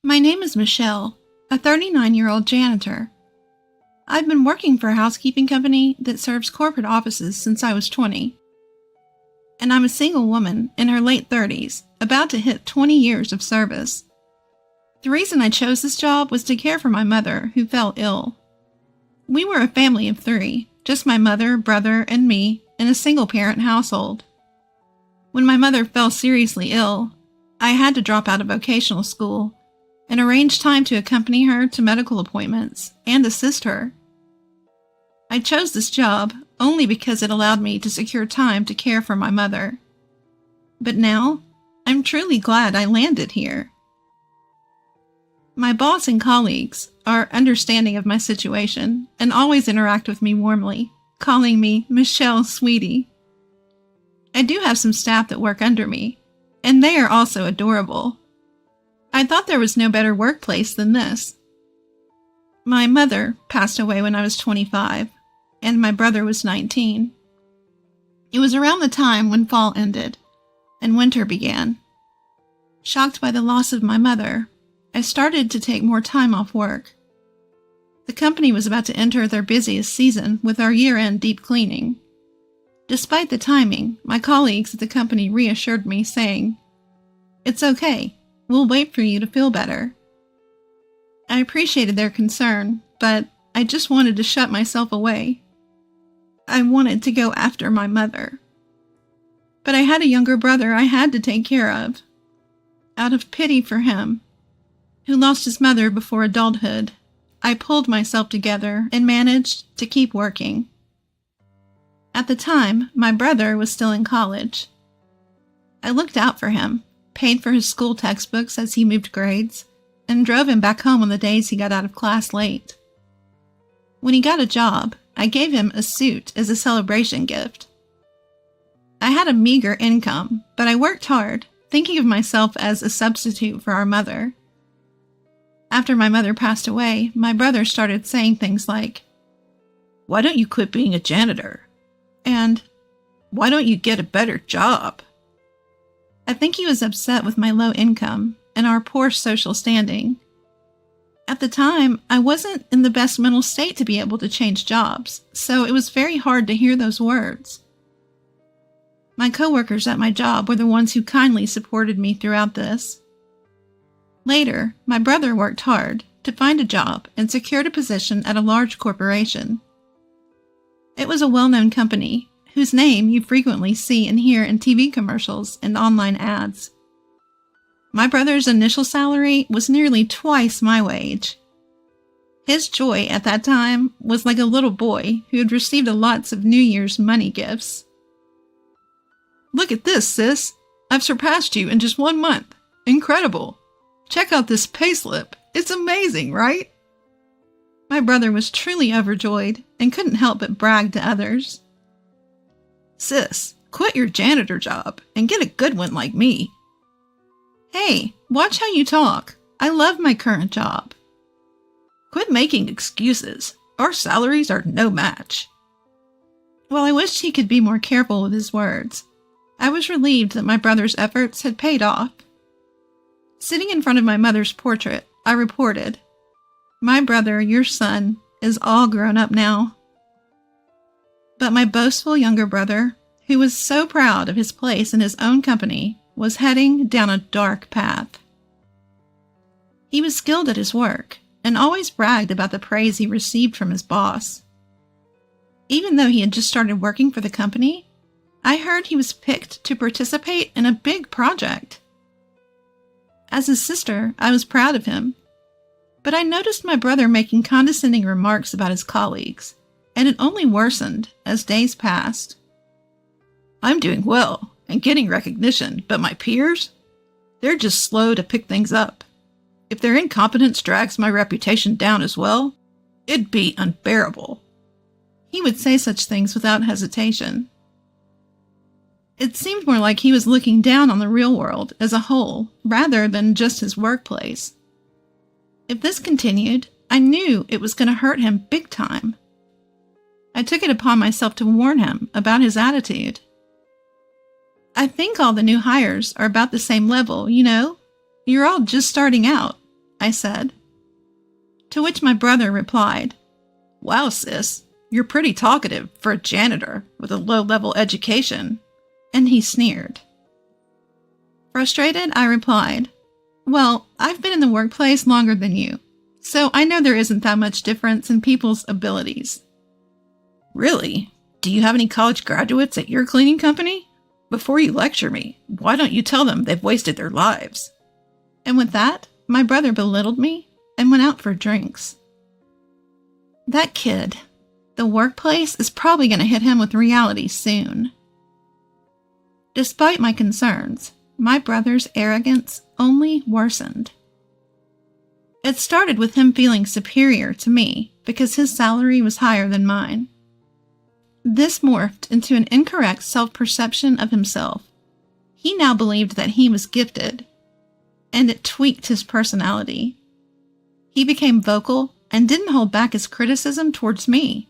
My name is Michelle, a 39-year-old janitor. I've been working for a housekeeping company that serves corporate offices since I was 20. And I'm a single woman in her late 30s, about to hit 20 years of service. The reason I chose this job was to care for my mother, who fell ill. We were a family of 3, just my mother, brother, and me, in a single-parent household. When my mother fell seriously ill, I had to drop out of vocational school and arrange time to accompany her to medical appointments and assist her. I chose this job only because it allowed me to secure time to care for my mother. But now, I'm truly glad I landed here. My boss and colleagues are understanding of my situation and always interact with me warmly, calling me Michelle Sweetie. I do have some staff that work under me, and they are also adorable. I thought there was no better workplace than this. My mother passed away when I was 25, and my brother was 19. It was around the time when fall ended and winter began. Shocked by the loss of my mother, I started to take more time off work. The company was about to enter their busiest season with our year-end deep cleaning. Despite the timing, my colleagues at the company reassured me, saying, "It's okay. We'll wait for you to feel better." I appreciated their concern, but I just wanted to shut myself away. I wanted to go after my mother. But I had a younger brother I had to take care of. Out of pity for him, who lost his mother before adulthood, I pulled myself together and managed to keep working. At the time, my brother was still in college. I looked out for him, paid for his school textbooks as he moved grades, and drove him back home on the days he got out of class late. When he got a job, I gave him a suit as a celebration gift. I had a meager income, but I worked hard, thinking of myself as a substitute for our mother. After my mother passed away, my brother started saying things like, "Why don't you quit being a janitor?" And, "Why don't you get a better job?" I think he was upset with my low income and our poor social standing. At the time, I wasn't in the best mental state to be able to change jobs, so it was very hard to hear those words. My coworkers at my job were the ones who kindly supported me throughout this. Later, my brother worked hard to find a job and secured a position at a large corporation. It was a well-known company, whose name you frequently see and hear in TV commercials and online ads. My brother's initial salary was nearly twice my wage. His joy at that time was like a little boy who had received lots of New Year's money gifts. "Look at this, sis! I've surpassed you in just 1 month. Incredible! Check out this payslip. It's amazing, right?" My brother was truly overjoyed and couldn't help but brag to others. "Sis, quit your janitor job and get a good one like me." "Hey, watch how you talk. I love my current job." "Quit making excuses. Our salaries are no match." While I wished he could be more careful with his words, I was relieved that my brother's efforts had paid off. Sitting in front of my mother's portrait, I reported, "My brother, your son, is all grown up now." But my boastful younger brother, who was so proud of his place in his own company, was heading down a dark path. He was skilled at his work and always bragged about the praise he received from his boss. Even though he had just started working for the company, I heard he was picked to participate in a big project. As his sister, I was proud of him, but I noticed my brother making condescending remarks about his colleagues, and it only worsened as days passed. "I'm doing well and getting recognition, but my peers? They're just slow to pick things up. If their incompetence drags my reputation down as well, it'd be unbearable." He would say such things without hesitation. It seemed more like he was looking down on the real world as a whole, rather than just his workplace. If this continued, I knew it was going to hurt him big time. I took it upon myself to warn him about his attitude. "I think all the new hires are about the same level, you know? You're all just starting out," I said. To which my brother replied, "Wow, sis, you're pretty talkative for a janitor with a low-level education." And he sneered. Frustrated, I replied, "Well, I've been in the workplace longer than you, so I know there isn't that much difference in people's abilities." "Really? Do you have any college graduates at your cleaning company? Before you lecture me, why don't you tell them they've wasted their lives?" And with that, my brother belittled me and went out for drinks. That kid, the workplace is probably going to hit him with reality soon. Despite my concerns, my brother's arrogance only worsened. It started with him feeling superior to me because his salary was higher than mine. This morphed into an incorrect self-perception of himself. He now believed that he was gifted, and it tweaked his personality. He became vocal and didn't hold back his criticism towards me.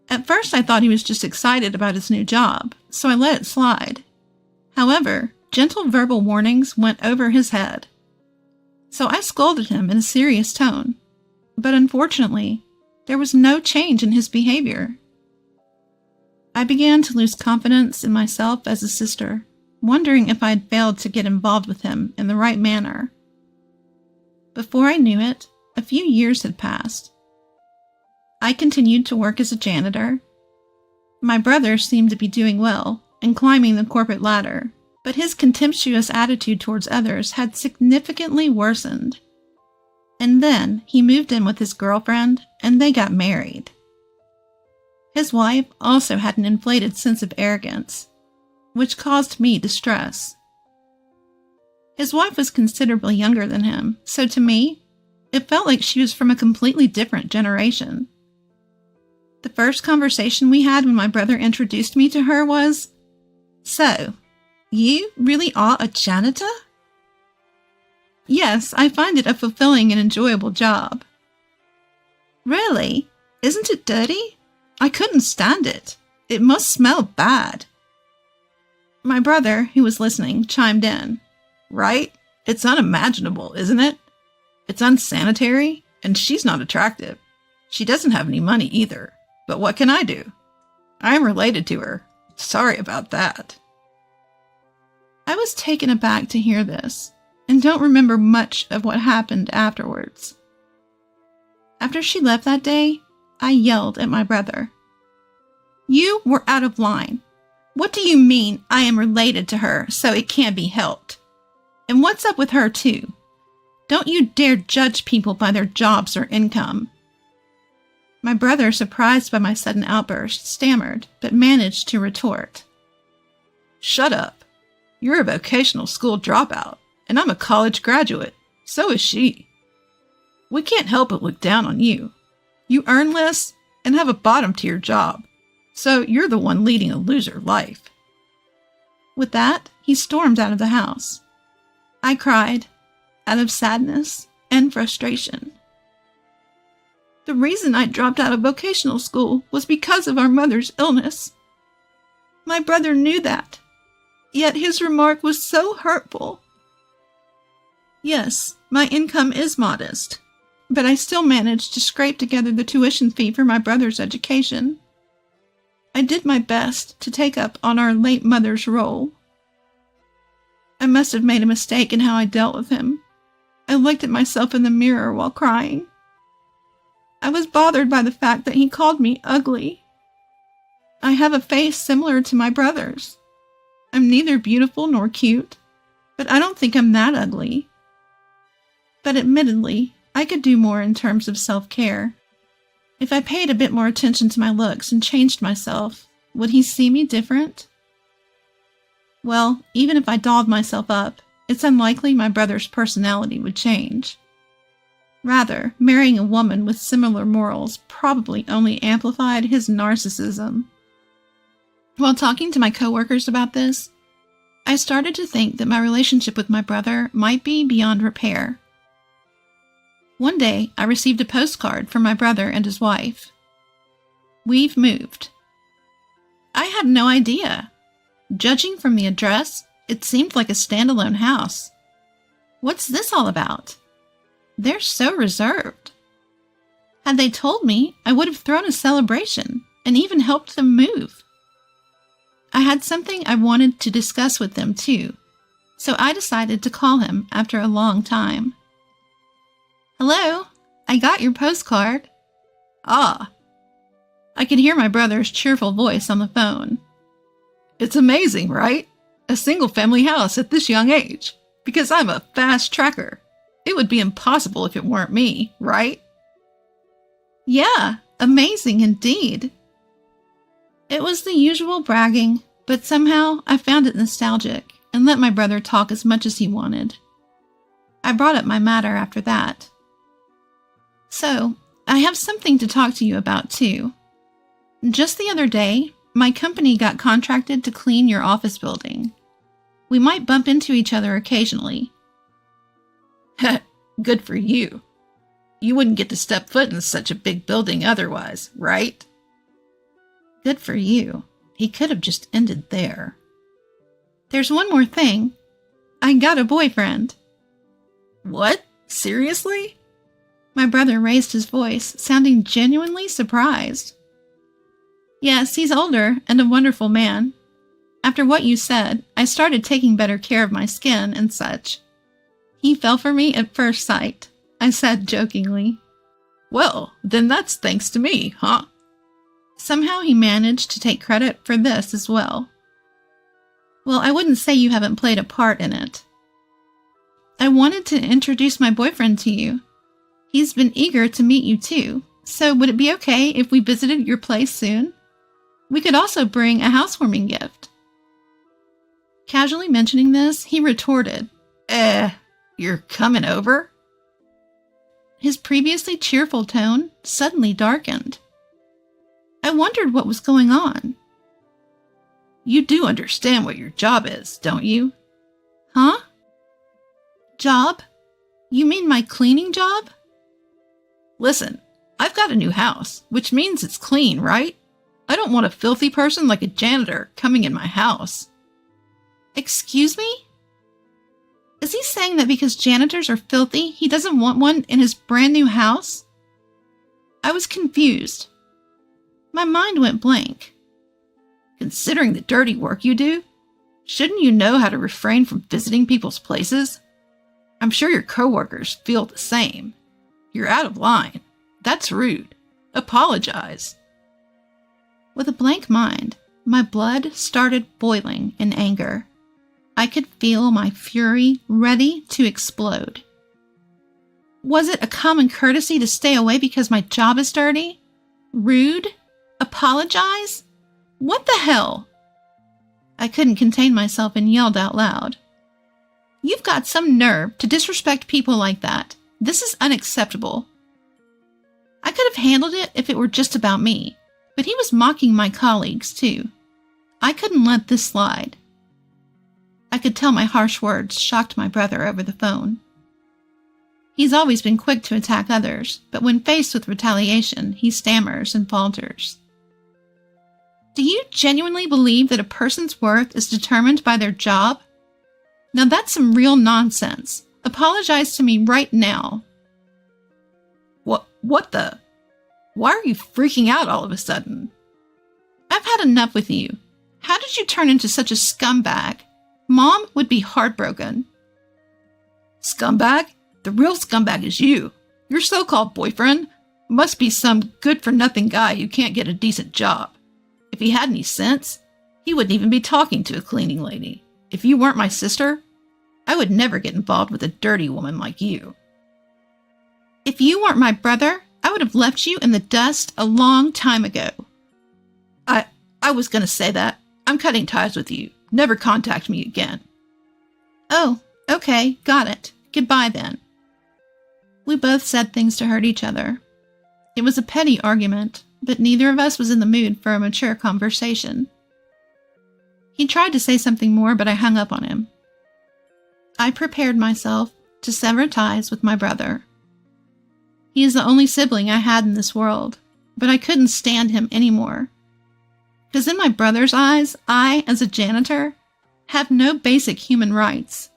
At first, I thought he was just excited about his new job, so I let it slide. However, gentle verbal warnings went over his head. So I scolded him in a serious tone, but unfortunately, there was no change in his behavior. I began to lose confidence in myself as a sister, wondering if I had failed to get involved with him in the right manner. Before I knew it, a few years had passed. I continued to work as a janitor. My brother seemed to be doing well and climbing the corporate ladder, but his contemptuous attitude towards others had significantly worsened. And then he moved in with his girlfriend and they got married. His wife also had an inflated sense of arrogance, which caused me distress. His wife was considerably younger than him, so to me, it felt like she was from a completely different generation. The first conversation we had when my brother introduced me to her was, "So, you really are a janitor?" "Yes, I find it a fulfilling and enjoyable job." "Really? Isn't it dirty? I couldn't stand it. It must smell bad." My brother, who was listening, chimed in. "Right? It's unimaginable, isn't it? It's unsanitary, and she's not attractive. She doesn't have any money either. But what can I do? I'm related to her. Sorry about that." I was taken aback to hear this, and don't remember much of what happened afterwards. After she left that day, I yelled at my brother. "You were out of line. What do you mean I am related to her, so it can't be helped? And what's up with her too? Don't you dare judge people by their jobs or income." My brother, surprised by my sudden outburst, stammered, but managed to retort. "Shut up. You're a vocational school dropout, and I'm a college graduate. So is she. We can't help but look down on you. You earn less and have a bottom to your job, so you're the one leading a loser life." With that, he stormed out of the house. I cried, out of sadness and frustration. The reason I dropped out of vocational school was because of our mother's illness. My brother knew that, yet his remark was so hurtful. Yes, my income is modest, but I still managed to scrape together the tuition fee for my brother's education. I did my best to take up on our late mother's role. I must have made a mistake in how I dealt with him. I looked at myself in the mirror while crying. I was bothered by the fact that he called me ugly. I have a face similar to my brother's. I'm neither beautiful nor cute, but I don't think I'm that ugly. But admittedly, I could do more in terms of self-care. If I paid a bit more attention to my looks and changed myself, would he see me different? Well, even if I dolled myself up, it's unlikely my brother's personality would change. Rather, marrying a woman with similar morals probably only amplified his narcissism. While talking to my coworkers about this, I started to think that my relationship with my brother might be beyond repair. One day, I received a postcard from my brother and his wife. "We've moved." I had no idea. Judging from the address, it seemed like a standalone house. What's this all about? They're so reserved. Had they told me, I would have thrown a celebration and even helped them move. I had something I wanted to discuss with them too, so I decided to call him after a long time. Hello, I got your postcard. Ah. I could hear my brother's cheerful voice on the phone. It's amazing, right? A single-family house at this young age, because I'm a fast tracker. It would be impossible if it weren't me, right? Yeah, amazing indeed. It was the usual bragging, but somehow I found it nostalgic and let my brother talk as much as he wanted. I brought up my matter after that. So, I have something to talk to you about too. Just the other day, my company got contracted to clean your office building. We might bump into each other occasionally. Good for you. You wouldn't get to step foot in such a big building otherwise, right? Good for you. He could have just ended there. There's one more thing. I got a boyfriend. What? Seriously? My brother raised his voice, sounding genuinely surprised. Yes, he's older and a wonderful man. After what you said, I started taking better care of my skin and such. He fell for me at first sight, I said jokingly. Well, then that's thanks to me, huh? Somehow he managed to take credit for this as well. Well, I wouldn't say you haven't played a part in it. I wanted to introduce my boyfriend to you. He's been eager to meet you too, so would it be okay if we visited your place soon? We could also bring a housewarming gift. Casually mentioning this, he retorted, you're coming over? His previously cheerful tone suddenly darkened. I wondered what was going on. You do understand what your job is, don't you? Huh? Job? You mean my cleaning job? Listen, I've got a new house, which means it's clean, right? I don't want a filthy person like a janitor coming in my house. Excuse me? Is he saying that because janitors are filthy, he doesn't want one in his brand new house? I was confused. My mind went blank. Considering the dirty work you do, shouldn't you know how to refrain from visiting people's places? I'm sure your coworkers feel the same. You're out of line. That's rude. Apologize. With a blank mind, my blood started boiling in anger. I could feel my fury ready to explode. Was it a common courtesy to stay away because my job is dirty? Rude? Apologize? What the hell? I couldn't contain myself and yelled out loud. You've got some nerve to disrespect people like that. This is unacceptable. I could have handled it if it were just about me, but he was mocking my colleagues too. I couldn't let this slide. I could tell my harsh words shocked my brother over the phone. He's always been quick to attack others, but when faced with retaliation, he stammers and falters. Do you genuinely believe that a person's worth is determined by their job? Now that's some real nonsense. Apologize to me right now. What the? Why are you freaking out all of a sudden? I've had enough with you. How did you turn into such a scumbag? Mom would be heartbroken. Scumbag? The real scumbag is you. Your so-called boyfriend must be some good-for-nothing guy who can't get a decent job. If he had any sense, he wouldn't even be talking to a cleaning lady. If you weren't my sister, I would never get involved with a dirty woman like you. If you weren't my brother, I would have left you in the dust a long time ago. I was going to say that. I'm cutting ties with you. Never contact me again. Oh, okay, got it. Goodbye then. We both said things to hurt each other. It was a petty argument, but neither of us was in the mood for a mature conversation. He tried to say something more, but I hung up on him. I prepared myself to sever ties with my brother. He is the only sibling I had in this world, but I couldn't stand him anymore. Because in my brother's eyes, I, as a janitor, have no basic human rights.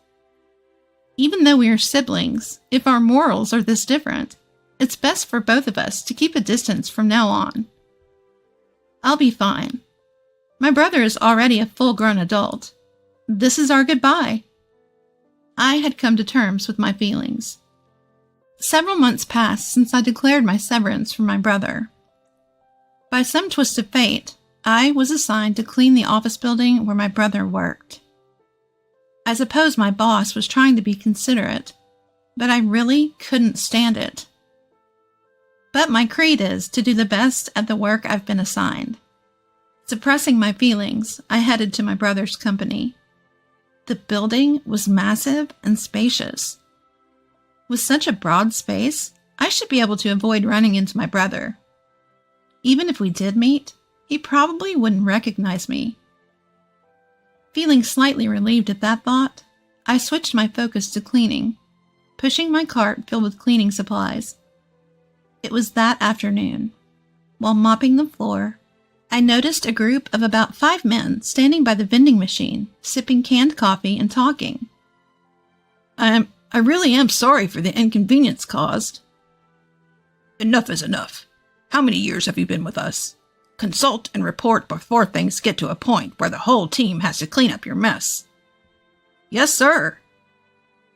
Even though we are siblings, if our morals are this different, it's best for both of us to keep a distance from now on. I'll be fine. My brother is already a full-grown adult. This is our goodbye. I had come to terms with my feelings. Several months passed since I declared my severance from my brother. By some twist of fate, I was assigned to clean the office building where my brother worked. I suppose my boss was trying to be considerate, but I really couldn't stand it. But my creed is to do the best at the work I've been assigned. Suppressing my feelings, I headed to my brother's company. The building was massive and spacious. With such a broad space, I should be able to avoid running into my brother. Even if we did meet, he probably wouldn't recognize me. Feeling slightly relieved at that thought, I switched my focus to cleaning, pushing my cart filled with cleaning supplies. It was that afternoon. While mopping the floor, I noticed a group of about 5 men standing by the vending machine, sipping canned coffee and talking. I really am sorry for the inconvenience caused. Enough is enough. How many years have you been with us? Consult and report before things get to a point where the whole team has to clean up your mess. Yes, sir.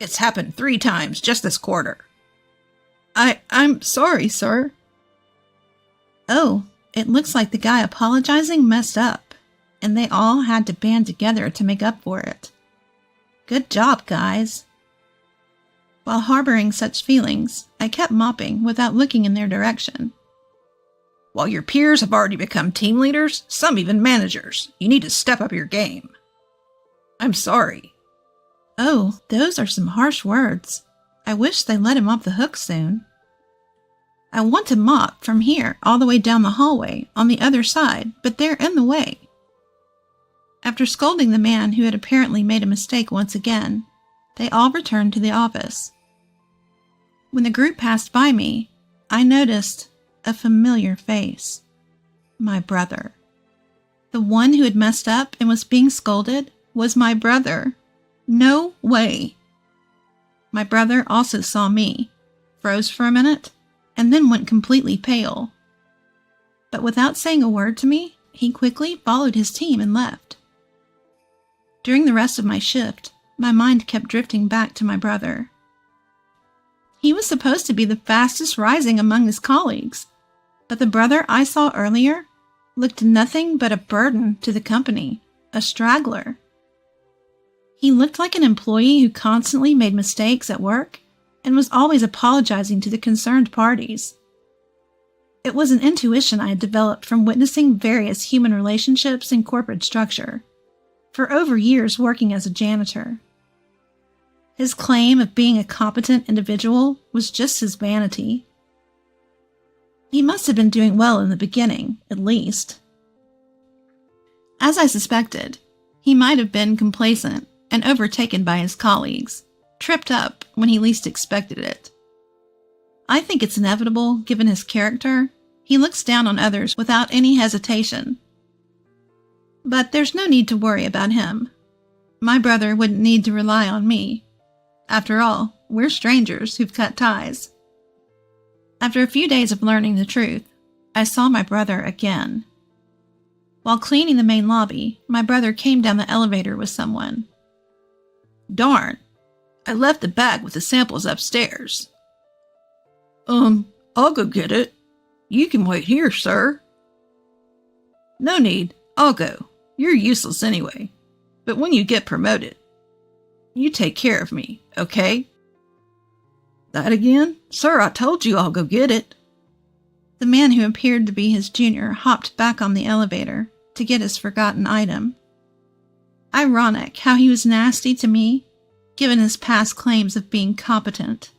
It's happened 3 times just this quarter. I'm sorry, sir. Oh, it looks like the guy apologizing messed up, and they all had to band together to make up for it. Good job, guys. While harboring such feelings, I kept mopping without looking in their direction. While your peers have already become team leaders, some even managers, you need to step up your game. I'm sorry. Oh, those are some harsh words. I wish they let him off the hook soon. I want to mop from here all the way down the hallway on the other side, but they're in the way. After scolding the man who had apparently made a mistake once again, they all returned to the office. When the group passed by me, I noticed a familiar face. My brother. The one who had messed up and was being scolded was my brother. No way. My brother also saw me, froze for a minute, and then went completely pale. But without saying a word to me, he quickly followed his team and left. During the rest of my shift, my mind kept drifting back to my brother. He was supposed to be the fastest rising among his colleagues, but the brother I saw earlier looked nothing but a burden to the company, a straggler. He looked like an employee who constantly made mistakes at work and was always apologizing to the concerned parties. It was an intuition I had developed from witnessing various human relationships in corporate structure, for over years working as a janitor. His claim of being a competent individual was just his vanity. He must have been doing well in the beginning, at least. As I suspected, he might have been complacent and overtaken by his colleagues, tripped up when he least expected it. I think it's inevitable, given his character. He looks down on others without any hesitation. But there's no need to worry about him. My brother wouldn't need to rely on me. After all, we're strangers who've cut ties. After a few days of learning the truth, I saw my brother again. While cleaning the main lobby, my brother came down the elevator with someone. Darn, I left the bag with the samples upstairs. I'll go get it. You can wait here, sir. No need, I'll go. You're useless anyway. But when you get promoted, you take care of me, okay? That again? Sir, I told you I'll go get it. The man who appeared to be his junior hopped back on the elevator to get his forgotten item. Ironic how he was nasty to me, given his past claims of being competent.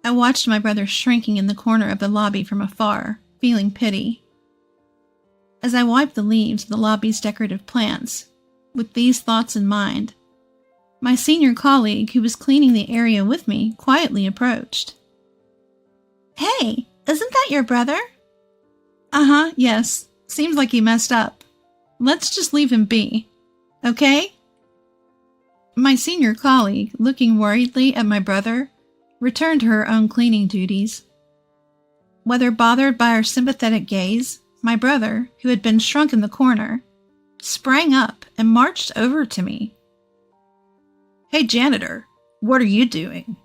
I watched my brother shrinking in the corner of the lobby from afar, feeling pity. As I wiped the leaves of the lobby's decorative plants, with these thoughts in mind, my senior colleague who was cleaning the area with me quietly approached. "Hey, isn't that your brother?" "Uh-huh, yes. Seems like he messed up. Let's just leave him be. Okay?" My senior colleague, looking worriedly at my brother, returned to her own cleaning duties. Whether bothered by our sympathetic gaze, my brother, who had been shrunk in the corner, sprang up and marched over to me. "Hey, janitor, what are you doing?"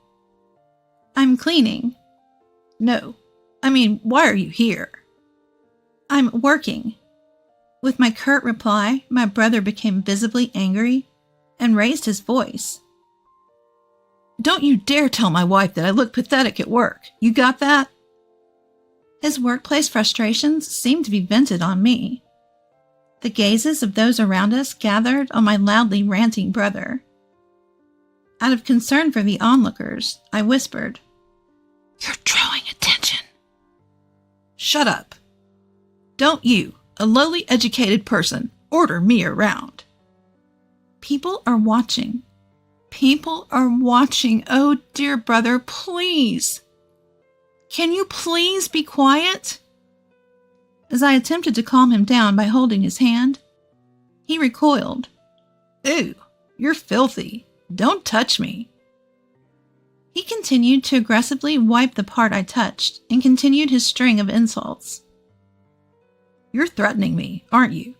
"I'm cleaning." "No, I mean, why are you here?" "I'm working." With my curt reply, my brother became visibly angry and raised his voice. "Don't you dare tell my wife that I look pathetic at work. You got that?" His workplace frustrations seemed to be vented on me. The gazes of those around us gathered on my loudly ranting brother. Out of concern for the onlookers, I whispered, "You're drawing attention." "Shut up. Don't you, a lowly educated person, order me around." People are watching. People are watching. Oh, dear brother, please. Can you please be quiet? As I attempted to calm him down by holding his hand, he recoiled. "Ew, you're filthy. Don't touch me." He continued to aggressively wipe the part I touched and continued his string of insults. "You're threatening me, aren't you?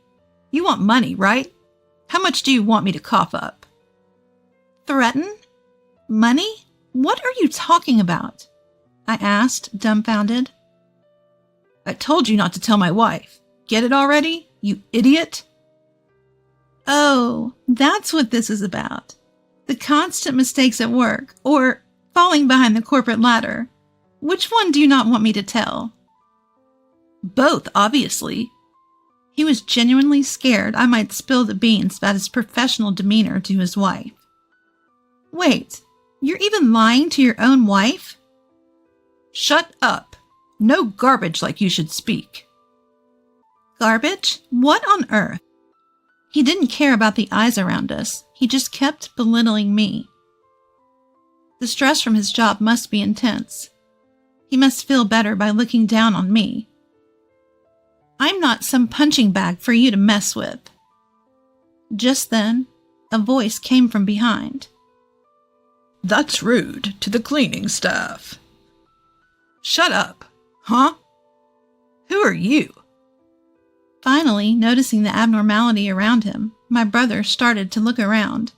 You want money, right? How much do you want me to cough up?" "Threaten? Money? What are you talking about?" I asked, dumbfounded. "I told you not to tell my wife. Get it already, you idiot?" "Oh, that's what this is about. The constant mistakes at work, or falling behind the corporate ladder. Which one do you not want me to tell?" "Both, obviously." He was genuinely scared I might spill the beans about his professional demeanor to his wife. "Wait, you're even lying to your own wife?" "Shut up. No garbage like you should speak." "Garbage? What on earth?" He didn't care about the eyes around us. He just kept belittling me. The stress from his job must be intense. He must feel better by looking down on me. I'm not some punching bag for you to mess with. Just then, a voice came from behind. "That's rude to the cleaning staff." "Shut up. Huh? Who are you?" Finally, noticing the abnormality around him, my brother started to look around.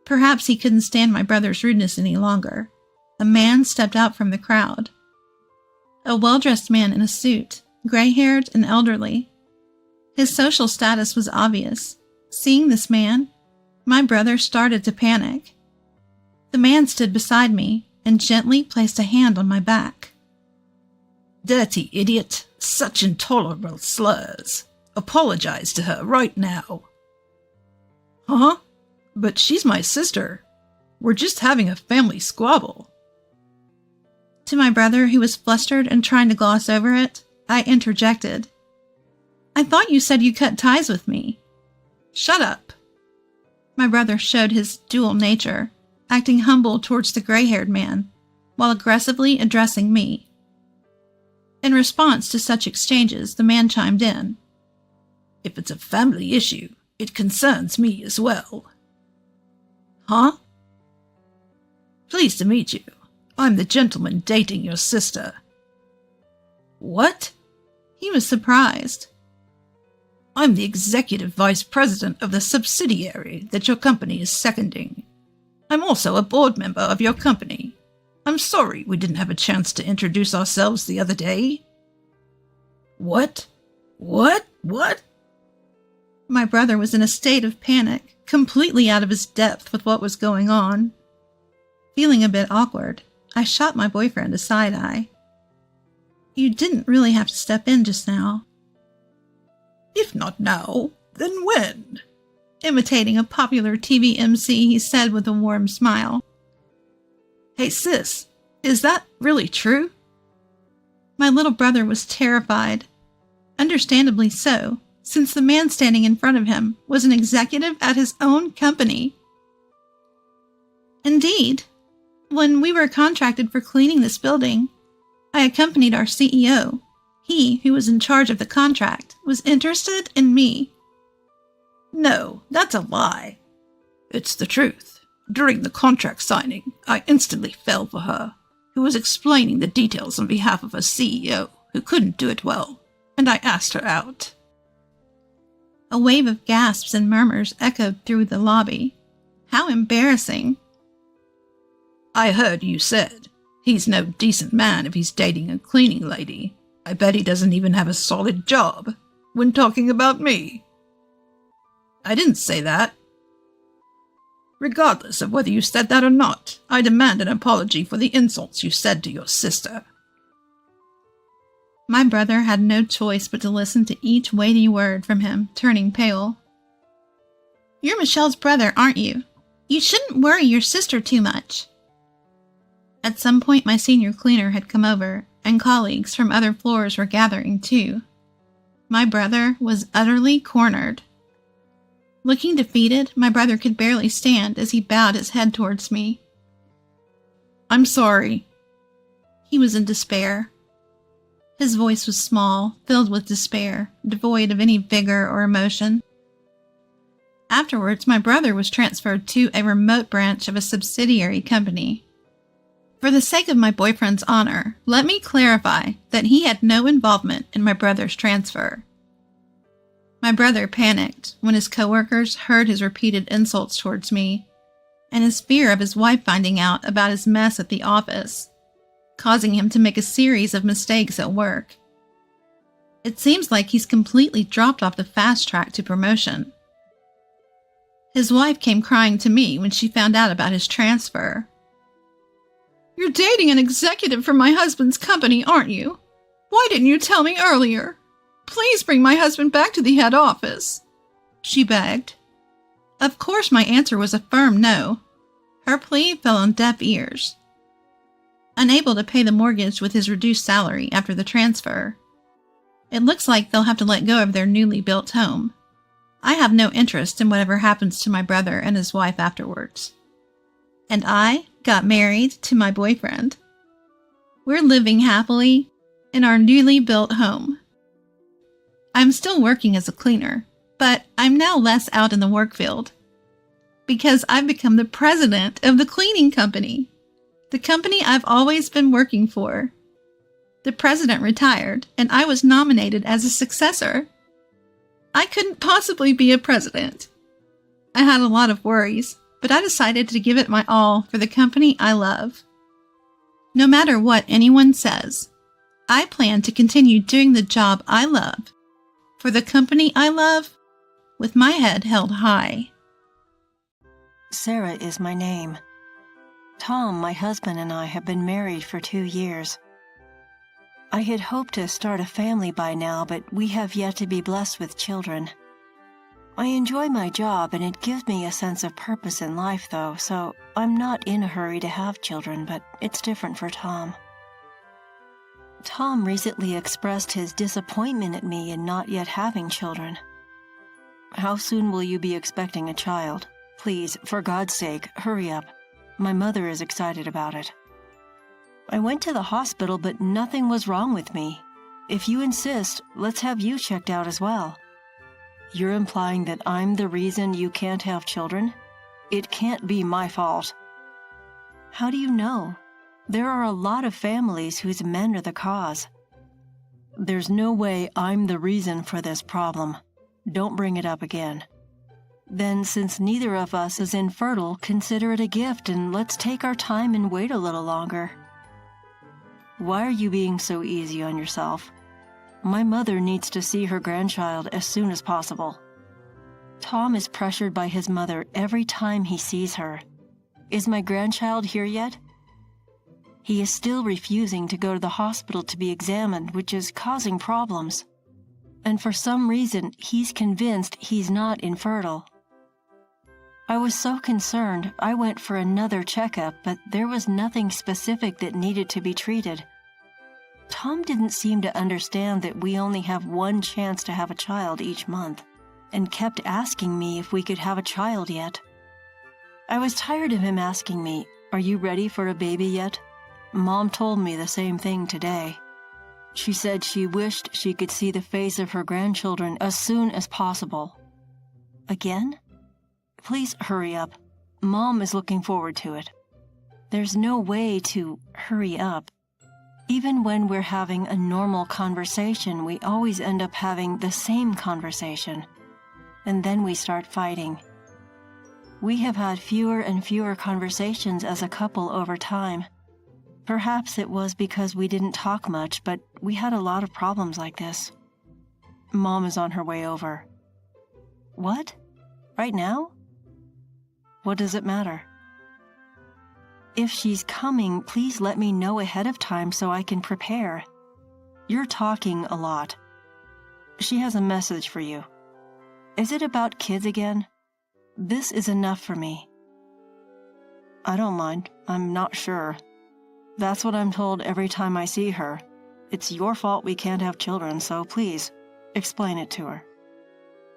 Perhaps he couldn't stand my brother's rudeness any longer. A man stepped out from the crowd. A well-dressed man in a suit, gray-haired and elderly. His social status was obvious. Seeing this man, my brother started to panic. The man stood beside me and gently placed a hand on my back. "Dirty idiot. Such intolerable slurs. Apologize to her right now." "Huh? But she's my sister. We're just having a family squabble." To my brother, who was flustered and trying to gloss over it, I interjected. "I thought you said you cut ties with me." "Shut up." My brother showed his dual nature, acting humble towards the gray-haired man, while aggressively addressing me. In response to such exchanges, the man chimed in. "If it's a family issue, it concerns me as well." "Huh?" "Pleased to meet you. I'm the gentleman dating your sister." "What?" He was surprised. "I'm the executive vice president of the subsidiary that your company is seconding. I'm also a board member of your company. I'm sorry we didn't have a chance to introduce ourselves the other day." "What? What? My brother was in a state of panic, completely out of his depth with what was going on. Feeling a bit awkward, I shot my boyfriend a side-eye. "You didn't really have to step in just now." "If not now, then when?" Imitating a popular TV MC, he said with a warm smile. "Hey sis, is that really true?" My little brother was terrified. Understandably so, since the man standing in front of him was an executive at his own company. "Indeed. When we were contracted for cleaning this building, I accompanied our CEO. He, who was in charge of the contract, was interested in me." "No, that's a lie." It's the truth. During the contract signing, I instantly fell for her, who was explaining the details on behalf of a CEO who couldn't do it well, and I asked her out. A wave of gasps and murmurs echoed through the lobby. How embarrassing. I heard you said, he's no decent man if he's dating a cleaning lady. I bet he doesn't even have a solid job, when talking about me. I didn't say that. Regardless of whether you said that or not, I demand an apology for the insults you said to your sister. My brother had no choice but to listen to each weighty word from him, turning pale. You're Michelle's brother, aren't you? You shouldn't worry your sister too much. At some point, my senior cleaner had come over, and colleagues from other floors were gathering too. My brother was utterly cornered. Looking defeated, my brother could barely stand as he bowed his head towards me. I'm sorry. He was in despair. His voice was small, filled with despair, devoid of any vigor or emotion. Afterwards, my brother was transferred to a remote branch of a subsidiary company. For the sake of my boyfriend's honor, let me clarify that he had no involvement in my brother's transfer. My brother panicked when his coworkers heard his repeated insults towards me, and his fear of his wife finding out about his mess at the office, causing him to make a series of mistakes at work. It seems like he's completely dropped off the fast track to promotion. His wife came crying to me when she found out about his transfer. You're dating an executive from my husband's company, aren't you? Why didn't you tell me earlier? Please bring my husband back to the head office, she begged. Of course, my answer was a firm no. Her plea fell on deaf ears. Unable to pay the mortgage with his reduced salary after the transfer, it looks like they'll have to let go of their newly built home. I have no interest in whatever happens to my brother and his wife afterwards. And I got married to my boyfriend. We're living happily in our newly built home. I'm still working as a cleaner, but I'm now less out in the work field because I've become the president of the cleaning company, the company I've always been working for. The president retired, and I was nominated as a successor. I couldn't possibly be a president. I had a lot of worries, but I decided to give it my all for the company I love. No matter what anyone says, I plan to continue doing the job I love for the company I love, with my head held high. Sarah is my name. Tom, my husband, and I have been married for 2 years. I had hoped to start a family by now, but we have yet to be blessed with children. I enjoy my job, and it gives me a sense of purpose in life, though, so I'm not in a hurry to have children, but it's different for Tom. Tom recently expressed his disappointment at me in not yet having children. How soon will you be expecting a child? Please, for God's sake, hurry up. My mother is excited about it. I went to the hospital, but nothing was wrong with me. If you insist, let's have you checked out as well. You're implying that I'm the reason you can't have children? It can't be my fault. How do you know? There are a lot of families whose men are the cause. There's no way I'm the reason for this problem. Don't bring it up again. Then, since neither of us is infertile, consider it a gift and let's take our time and wait a little longer. Why are you being so easy on yourself? My mother needs to see her grandchild as soon as possible. Tom is pressured by his mother every time he sees her. Is my grandchild here yet? He is still refusing to go to the hospital to be examined, which is causing problems. And for some reason, he's convinced he's not infertile. I was so concerned, I went for another checkup, but there was nothing specific that needed to be treated. Tom didn't seem to understand that we only have one chance to have a child each month, and kept asking me if we could have a child yet. I was tired of him asking me, "Are you ready for a baby yet?" Mom told me the same thing today. She said she wished she could see the face of her grandchildren as soon as possible. Again? Please hurry up. Mom is looking forward to it. There's no way to hurry up. Even when we're having a normal conversation, we always end up having the same conversation. And then we start fighting. We have had fewer and fewer conversations as a couple over time. Perhaps it was because we didn't talk much, but we had a lot of problems like this. Mom is on her way over. What? Right now? What does it matter? If she's coming, please let me know ahead of time so I can prepare. You're talking a lot. She has a message for you. Is it about kids again? This is enough for me. I don't mind. I'm not sure. That's what I'm told every time I see her. It's your fault we can't have children, so please, explain it to her.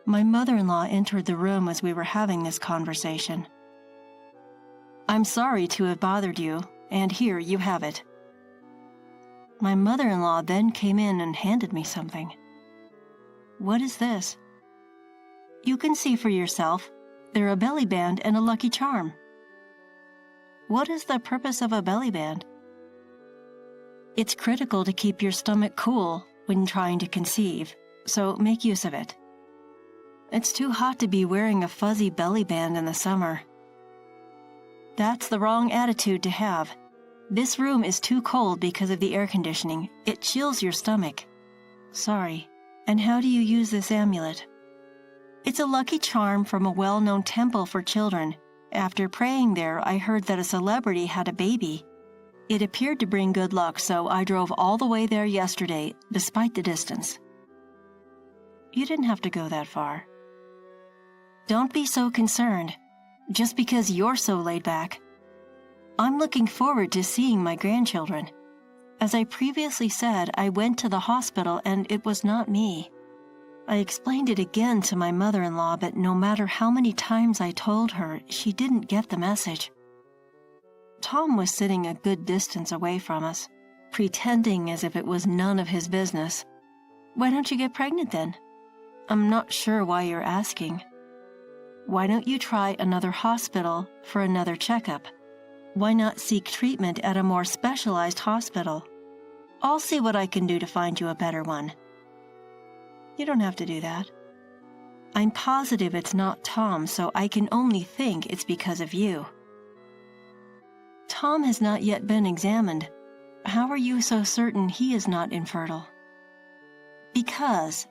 My mother-in-law entered the room as we were having this conversation. I'm sorry to have bothered you, and here you have it. My mother-in-law then came in and handed me something. What is this? You can see for yourself. They're a belly band and a lucky charm. What is the purpose of a belly band? It's critical to keep your stomach cool when trying to conceive, so make use of it. It's too hot to be wearing a fuzzy belly band in the summer. That's the wrong attitude to have. This room is too cold because of the air conditioning. It chills your stomach. Sorry. And how do you use this amulet? It's a lucky charm from a well-known temple for children. After praying there, I heard that a celebrity had a baby. It appeared to bring good luck, so I drove all the way there yesterday, despite the distance. You didn't have to go that far. Don't be so concerned, just because you're so laid back. I'm looking forward to seeing my grandchildren. As I previously said, I went to the hospital and it was not me. I explained it again to my mother-in-law, but no matter how many times I told her, she didn't get the message. Tom was sitting a good distance away from us, pretending as if it was none of his business. Why don't you get pregnant then? I'm not sure why you're asking. Why don't you try another hospital for another checkup? Why not seek treatment at a more specialized hospital? I'll see what I can do to find you a better one. You don't have to do that. I'm positive it's not Tom, so I can only think it's because of you. Tom has not yet been examined. How are you so certain he is not infertile? Because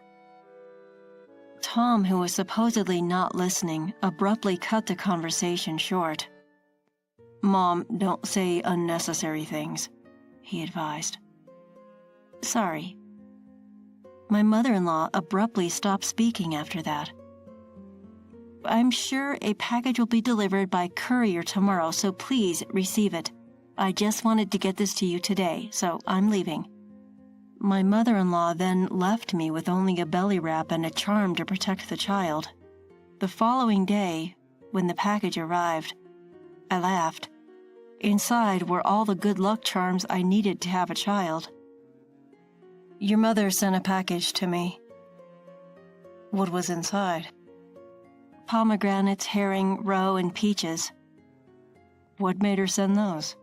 Tom, who was supposedly not listening, abruptly cut the conversation short. Mom, don't say unnecessary things, he advised. Sorry. My mother-in-law abruptly stopped speaking after that. I'm sure a package will be delivered by courier tomorrow, so please receive it. I just wanted to get this to you today, so I'm leaving. My mother-in-law then left me with only a belly wrap and a charm to protect the child. The following day, when the package arrived, I laughed. Inside were all the good luck charms I needed to have a child. Your mother sent a package to me. What was inside? Pomegranates, herring, roe, and peaches. What made her send those?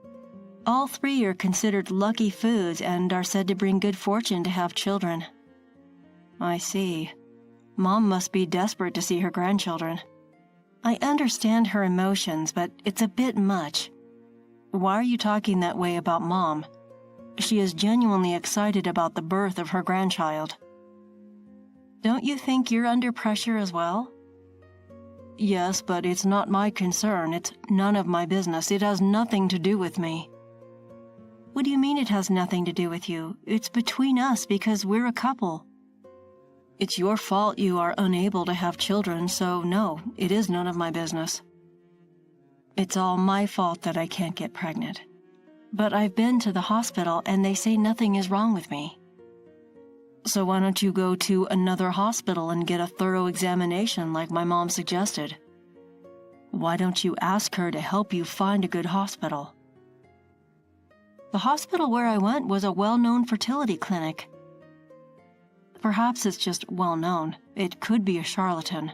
All three are considered lucky foods and are said to bring good fortune to have children. I see. Mom must be desperate to see her grandchildren. I understand her emotions, but it's a bit much. Why are you talking that way about Mom? She is genuinely excited about the birth of her grandchild. Don't you think you're under pressure as well? Yes, but it's not my concern. It's none of my business. It has nothing to do with me. What do you mean it has nothing to do with you? It's between us because we're a couple. It's your fault you are unable to have children, so no, it is none of my business. It's all my fault that I can't get pregnant. But I've been to the hospital and they say nothing is wrong with me. So why don't you go to another hospital and get a thorough examination like my mom suggested? Why don't you ask her to help you find a good hospital? The hospital where I went was a well-known fertility clinic. Perhaps it's just well-known. It could be a charlatan.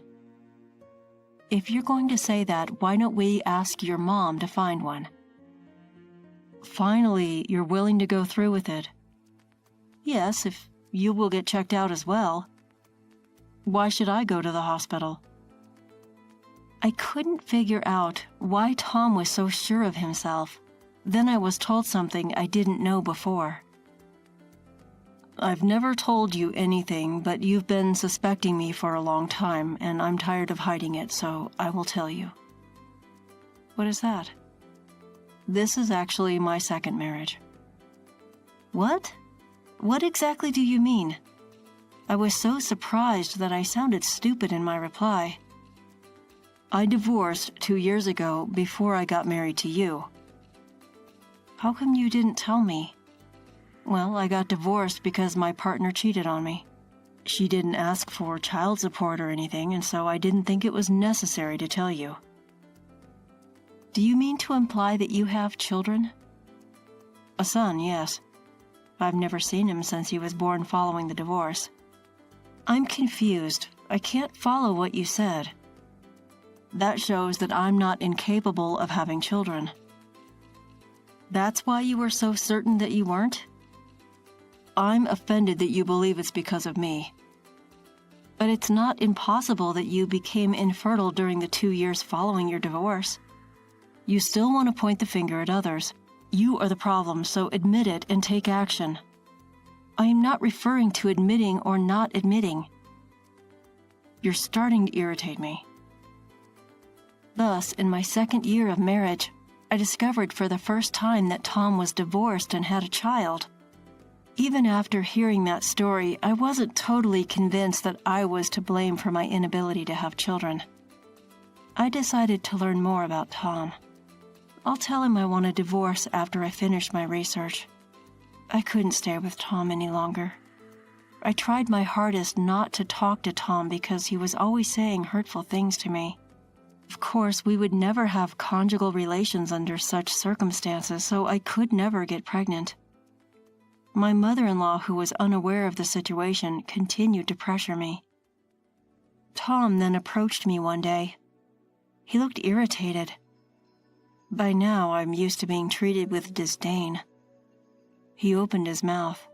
if you're going to say that, why don't we ask your mom to find one? Finally, you're willing to go through with it. Yes, if you will get checked out as well. Why should I go to the hospital? I couldn't figure out why Tom was so sure of himself. Then I was told something I didn't know before. I've never told you anything, but you've been suspecting me for a long time, and I'm tired of hiding it, so I will tell you. What is that? This is actually my second marriage. What? What exactly do you mean? I was so surprised that I sounded stupid in my reply. I divorced 2 years ago before I got married to you. How come you didn't tell me? Well, I got divorced because my partner cheated on me. She didn't ask for child support or anything, and so I didn't think it was necessary to tell you. Do you mean to imply that you have children? A son, yes. I've never seen him since he was born following the divorce. I'm confused. I can't follow what you said. That shows that I'm not incapable of having children. That's why you were so certain that you weren't? I'm offended that you believe it's because of me. But it's not impossible that you became infertile during the 2 years following your divorce. You still want to point the finger at others. You are the problem, so admit it and take action. I am not referring to admitting or not admitting. You're starting to irritate me. Thus, in my second year of marriage, I discovered for the first time that Tom was divorced and had a child. Even after hearing that story, I wasn't totally convinced that I was to blame for my inability to have children. I decided to learn more about Tom. I'll tell him I want a divorce after I finish my research. I couldn't stay with Tom any longer. I tried my hardest not to talk to Tom because he was always saying hurtful things to me. Of course, we would never have conjugal relations under such circumstances, so I could never get pregnant. My mother-in-law, who was unaware of the situation, continued to pressure me. Tom then approached me one day. He looked irritated. By now, I'm used to being treated with disdain. He opened his mouth.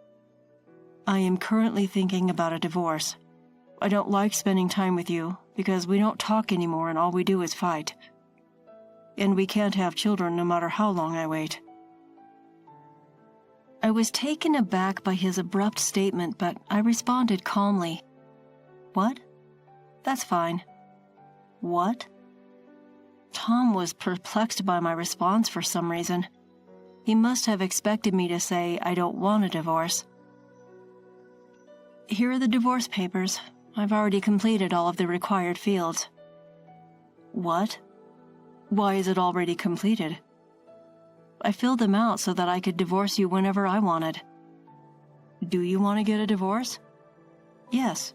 I am currently thinking about a divorce. I don't like spending time with you because we don't talk anymore and all we do is fight. And we can't have children no matter how long I wait. I was taken aback by his abrupt statement, but I responded calmly. What? That's fine. What? Tom was perplexed by my response for some reason. He must have expected me to say I don't want a divorce. Here are the divorce papers. I've already completed all of the required fields. What? Why is it already completed? I filled them out so that I could divorce you whenever I wanted. Do you want to get a divorce? Yes.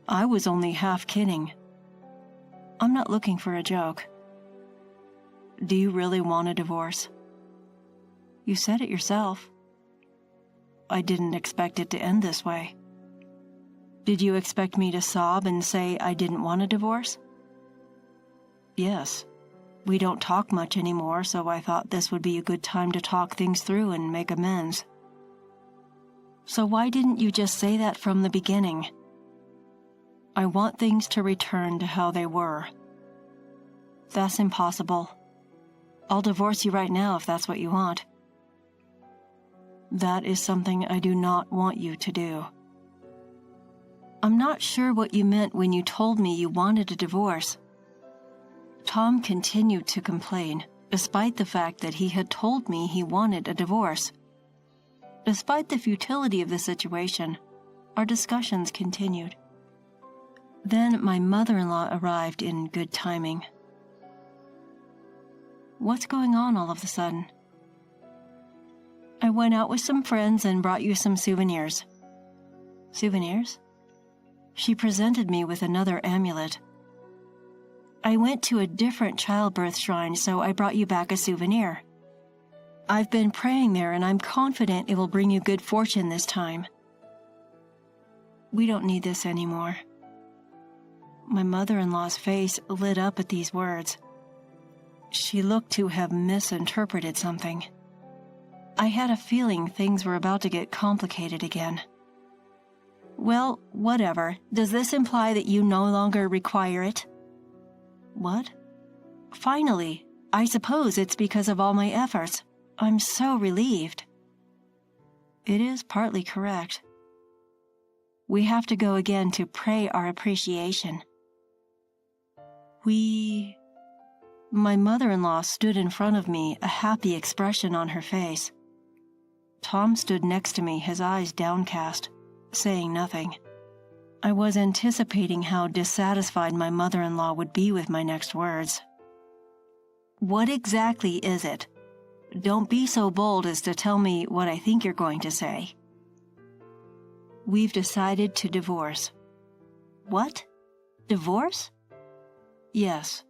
I was only half kidding. I'm not looking for a joke. Do you really want a divorce? You said it yourself. I didn't expect it to end this way. Did you expect me to sob and say I didn't want a divorce? Yes. We don't talk much anymore, so I thought this would be a good time to talk things through and make amends. So why didn't you just say that from the beginning? I want things to return to how they were. That's impossible. I'll divorce you right now if that's what you want. That is something I do not want you to do. I'm not sure what you meant when you told me you wanted a divorce. Tom continued to complain, despite the fact that he had told me he wanted a divorce. Despite the futility of the situation, our discussions continued. Then my mother-in-law arrived in good timing. What's going on all of a sudden? I went out with some friends and brought you some souvenirs. Souvenirs? She presented me with another amulet. I went to a different childbirth shrine, so I brought you back a souvenir. I've been praying there, and I'm confident it will bring you good fortune this time. We don't need this anymore. My mother-in-law's face lit up at these words. She looked to have misinterpreted something. I had a feeling things were about to get complicated again. Well, whatever. Does this imply that you no longer require it? What? Finally, I suppose it's because of all my efforts. I'm so relieved. It is partly correct. We have to go again to pray our appreciation. My mother-in-law stood in front of me, a happy expression on her face. Tom stood next to me, his eyes downcast, saying nothing. I was anticipating how dissatisfied my mother-in-law would be with my next words. What exactly is it? Don't be so bold as to tell me what I think you're going to say. We've decided to divorce. What? Divorce? Yes.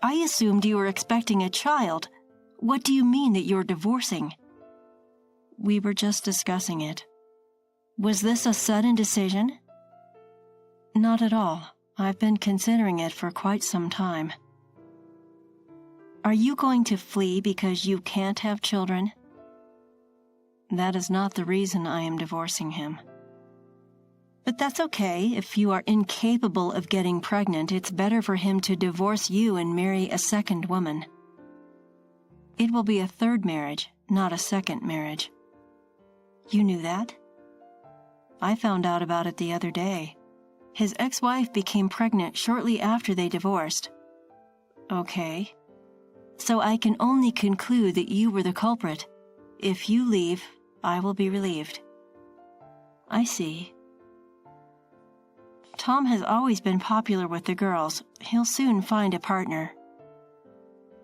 I assumed you were expecting a child. What do you mean that you're divorcing? We were just discussing it. Was this a sudden decision? Not at all. I've been considering it for quite some time. Are you going to flee because you can't have children? That is not the reason I am divorcing him. But that's okay. If you are incapable of getting pregnant, it's better for him to divorce you and marry a second woman. It will be a third marriage, not a second marriage. You knew that? I found out about it the other day. His ex-wife became pregnant shortly after they divorced. Okay. So I can only conclude that you were the culprit. If you leave, I will be relieved. I see. Tom has always been popular with the girls. He'll soon find a partner.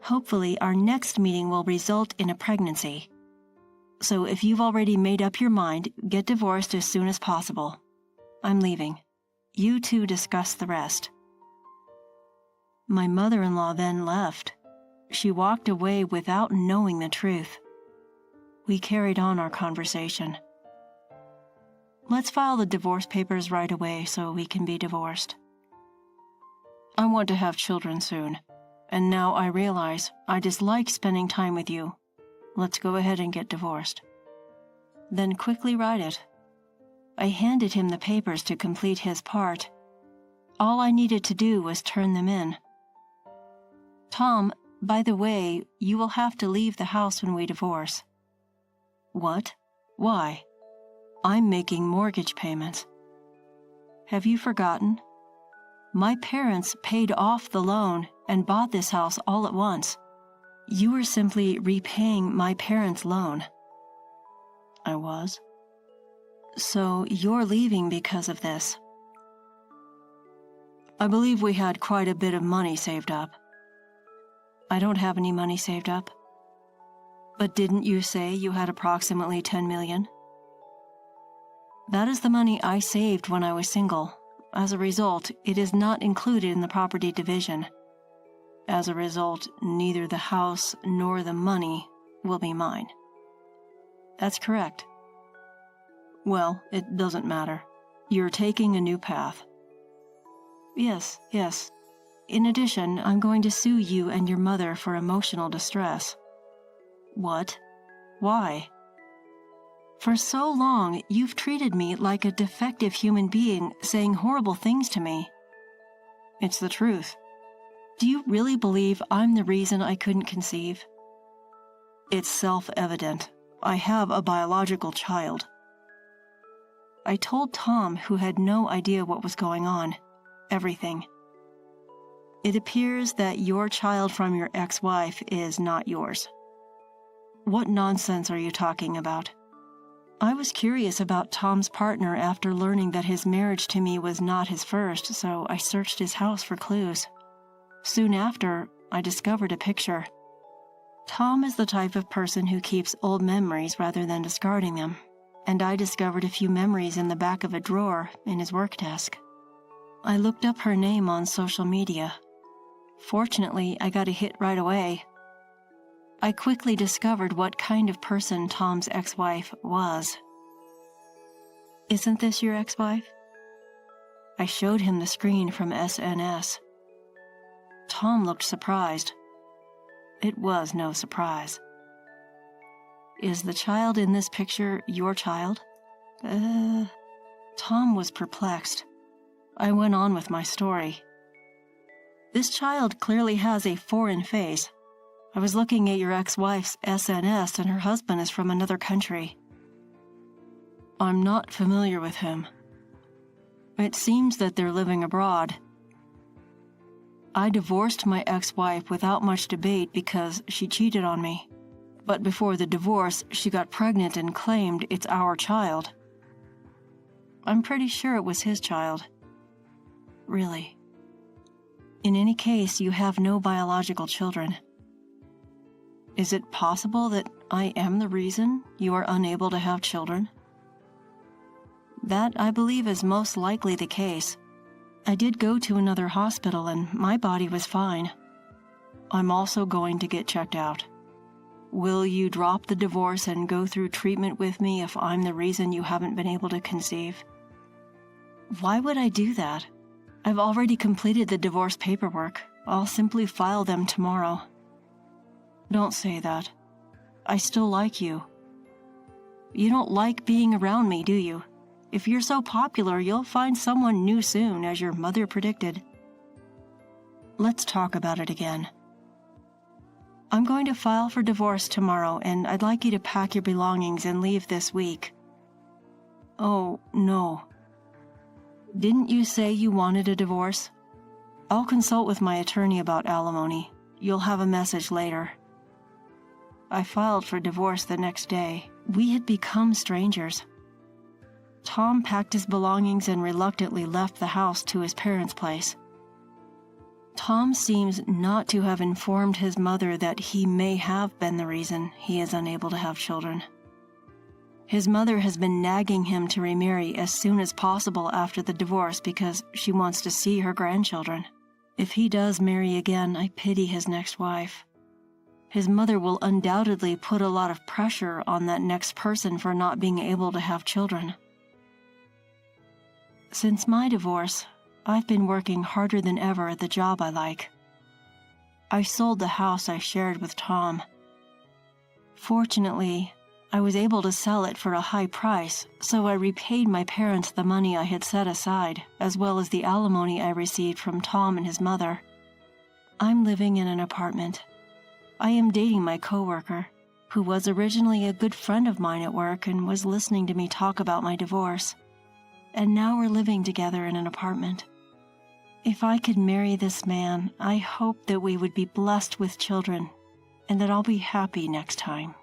Hopefully, our next meeting will result in a pregnancy. So if you've already made up your mind, get divorced as soon as possible. I'm leaving. You two discuss the rest. My mother-in-law then left. She walked away without knowing the truth. We carried on our conversation. Let's file the divorce papers right away so we can be divorced. I want to have children soon, and now I realize I dislike spending time with you. Let's go ahead and get divorced. Then quickly write it. I handed him the papers to complete his part. All I needed to do was turn them in. Tom, by the way, you will have to leave the house when we divorce. What? Why? I'm making mortgage payments. Have you forgotten? My parents paid off the loan and bought this house all at once. You were simply repaying my parents' loan. I was. So you're leaving because of this. I believe we had quite a bit of money saved up. I don't have any money saved up. But didn't you say you had approximately 10 million? That is the money I saved when I was single. As a result, it is not included in the property division. As a result, neither the house nor the money will be mine. That's correct. Well, it doesn't matter. You're taking a new path. Yes. In addition, I'm going to sue you and your mother for emotional distress. What? Why? For so long, you've treated me like a defective human being, saying horrible things to me. It's the truth. Do you really believe I'm the reason I couldn't conceive? It's self-evident. I have a biological child. I told Tom, who had no idea what was going on, everything. It appears that your child from your ex-wife is not yours. What nonsense are you talking about? I was curious about Tom's partner after learning that his marriage to me was not his first, so I searched his house for clues. Soon after, I discovered a picture. Tom is the type of person who keeps old memories rather than discarding them, and I discovered a few memories in the back of a drawer in his work desk. I looked up her name on social media. Fortunately, I got a hit right away. I quickly discovered what kind of person Tom's ex-wife was. Isn't this your ex-wife? I showed him the screen from SNS. Tom looked surprised. It was no surprise. Is the child in this picture your child? Tom was perplexed. I went on with my story. This child clearly has a foreign face. I was looking at your ex-wife's SNS and her husband is from another country. I'm not familiar with him. It seems that they're living abroad. I divorced my ex-wife without much debate because she cheated on me. But before the divorce, she got pregnant and claimed it's our child. I'm pretty sure it was his child. Really. In any case, you have no biological children. Is it possible that I am the reason you are unable to have children? That, I believe, is most likely the case. I did go to another hospital and my body was fine. I'm also going to get checked out. Will you drop the divorce and go through treatment with me if I'm the reason you haven't been able to conceive? Why would I do that? I've already completed the divorce paperwork. I'll simply file them tomorrow. Don't say that. I still like you. You don't like being around me, do you? If you're so popular, you'll find someone new soon, as your mother predicted. Let's talk about it again. I'm going to file for divorce tomorrow, and I'd like you to pack your belongings and leave this week. Oh, no. Didn't you say you wanted a divorce? I'll consult with my attorney about alimony. You'll have a message later. I filed for divorce the next day. We had become strangers. Tom packed his belongings and reluctantly left the house to his parents' place. Tom seems not to have informed his mother that he may have been the reason he is unable to have children. His mother has been nagging him to remarry as soon as possible after the divorce because she wants to see her grandchildren. If he does marry again, I pity his next wife. His mother will undoubtedly put a lot of pressure on that next person for not being able to have children. Since my divorce, I've been working harder than ever at the job I like. I sold the house I shared with Tom. Fortunately, I was able to sell it for a high price, so I repaid my parents the money I had set aside, as well as the alimony I received from Tom and his mother. I'm living in an apartment. I am dating my coworker, who was originally a good friend of mine at work and was listening to me talk about my divorce. And now we're living together in an apartment. If I could marry this man, I hope that we would be blessed with children, and that I'll be happy next time.